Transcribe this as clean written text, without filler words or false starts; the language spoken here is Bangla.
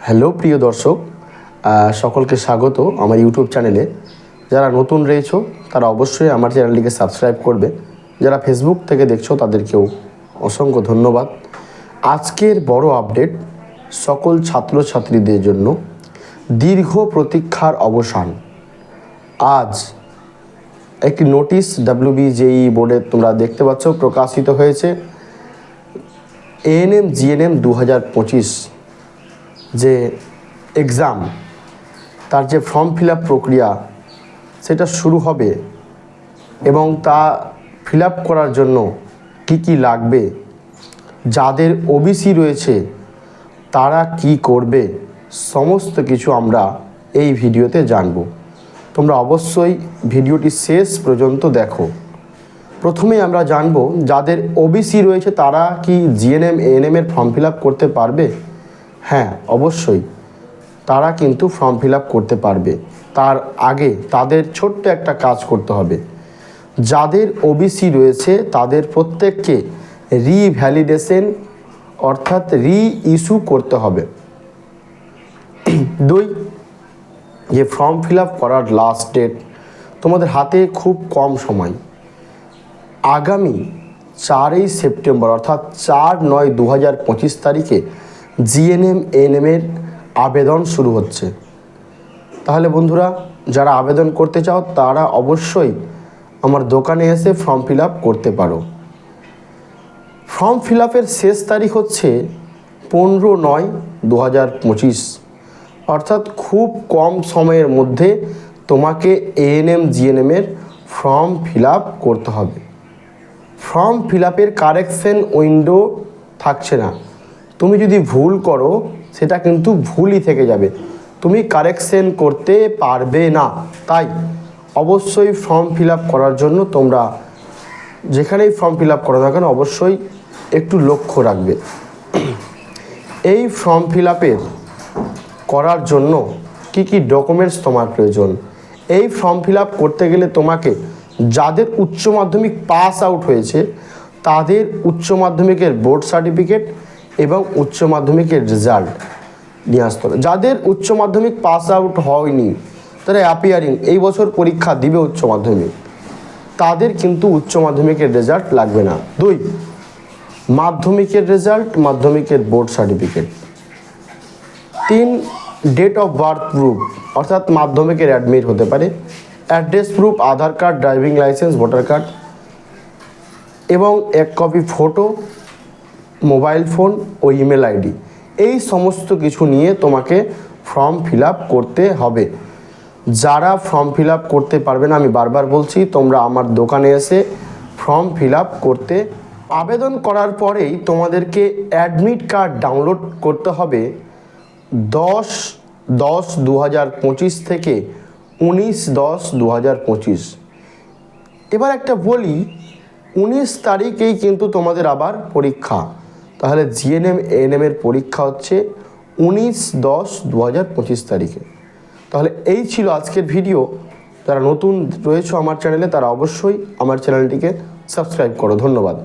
হ্যালো প্রিয় দর্শক, সকলকে স্বাগত আমার ইউটিউব চ্যানেলে। যারা নতুন রয়েছো তারা অবশ্যই আমার চ্যানেলটিকে সাবস্ক্রাইব করবে। যারা ফেসবুক থেকে দেখছো তাদেরকেও অসংখ্য ধন্যবাদ। আজকের বড় আপডেট সকল ছাত্রছাত্রীদের জন্য, দীর্ঘ প্রতীক্ষার অবসান। আজ একটি নোটিশ WBJEE বোর্ডে তোমরা দেখতে পাচ্ছ প্রকাশিত হয়েছে। ANM GNM 2025 যে এক্সাম, তার যে ফর্ম ফিল আপ প্রক্রিয়া সেটা শুরু হবে এবং তা ফিল আপ করার জন্য কি কি লাগবে, যাদের OBC রয়েছে তারা কি করবে, সমস্ত কিছু আমরা এই ভিডিওতে জানব। তোমরা অবশ্যই ভিডিওটি শেষ পর্যন্ত দেখো। প্রথমে আমরা জানব যাদের OBC রয়েছে তারা কি GNM ANM এর ফর্ম ফিল আপ করতে পারবে। হ্যাঁ, অবশ্যই তারা কিন্তু ফর্ম ফিল আপ করতে পারবে। তার আগে তাদের ছোট্ট একটা কাজ করতে হবে। যাদের OBC রয়েছে তাদের প্রত্যেককে রিভ্যালিডেশন অর্থাৎ ইস্যু করতে হবে। 2, যে ফর্ম ফিল আপ করার লাস্ট ডেট, তোমাদের হাতে খুব কম সময়। আগামী 4 সেপ্টেম্বর অর্থাৎ 4/9/2025 তারিখে GNM ANM এর আবেদন শুরু হচ্ছে। তাহলে বন্ধুরা, যারা আবেদন করতে চাও তারা অবশ্যই আমার দোকানে এসে ফর্ম ফিল আপ করতে পারো। ফর্ম ফিল আপের শেষ তারিখ হচ্ছে 15/9/2025, অর্থাৎ খুব কম সময়ের মধ্যে তোমাকে ANM GNM এর ফর্ম ফিল আপ করতে হবে। ফর্ম ফিল আপের কারেকশন উইন্ডো থাকছে না। তুমি যদি ভুল করো সেটা কিন্তু ভুলই থেকে যাবে, তুমি কারেকশন করতে পারবে না। তাই অবশ্যই ফর্ম ফিল আপ করার জন্য তোমরা যেখানেই ফর্ম ফিল আপ করো না কেন অবশ্যই একটু লক্ষ্য রাখবে। এই ফর্ম ফিল আপের করার জন্য কি কি ডকুমেন্টস তোমার প্রয়োজন। এই ফর্ম ফিল আপ করতে গেলে তোমাকে যাদের উচ্চ মাধ্যমিক পাস আউট হয়েছে তাদের উচ্চ মাধ্যমিকের বোর্ড সার্টিফিকেট এবং উচ্চ মাধ্যমিকের রেজাল্ট নিয়ে আসতে হবে। যাদের উচ্চ মাধ্যমিক পাস আউট হয়নি, তারা অ্যাপিয়ারিং এই বছর পরীক্ষা দিবে উচ্চ মাধ্যমিক, তাদের কিন্তু উচ্চ মাধ্যমিকের রেজাল্ট লাগবে না। 2, মাধ্যমিকের রেজাল্ট, মাধ্যমিকের board certificate. 3, date of birth proof অর্থাৎ মাধ্যমিকের অ্যাডমিট হতে পারে, address proof, Aadhaar card, driving licence, voter card এবং 1 কপি ফটো, মোবাইল ফোন ও ইমেল আইডি। এই সমস্ত কিছু নিয়ে তোমাকে ফর্ম ফিল আপ করতে হবে। যারা ফর্ম ফিল আপ করতে পারবে না, আমি বারবার বলছি, তোমরা আমার দোকানে এসে ফর্ম ফিল আপ করতে। আবেদন করার পরেই তোমাদেরকে অ্যাডমিট কার্ড ডাউনলোড করতে হবে 10/10/2025 থেকে 19/10/2025। এবার একটা বলি, 19 তারিখেই কিন্তু তোমাদের আবার পরীক্ষা। তাহলে GNM ANM এর পরীক্ষা হচ্ছে 19/10/2025 তারিখে। তাহলে এই ছিল আজকের ভিডিও। যারা নতুন রয়েছে আমার চ্যানেলে তারা অবশ্যই আমার চ্যানেলটিকে সাবস্ক্রাইব করো। ধন্যবাদ।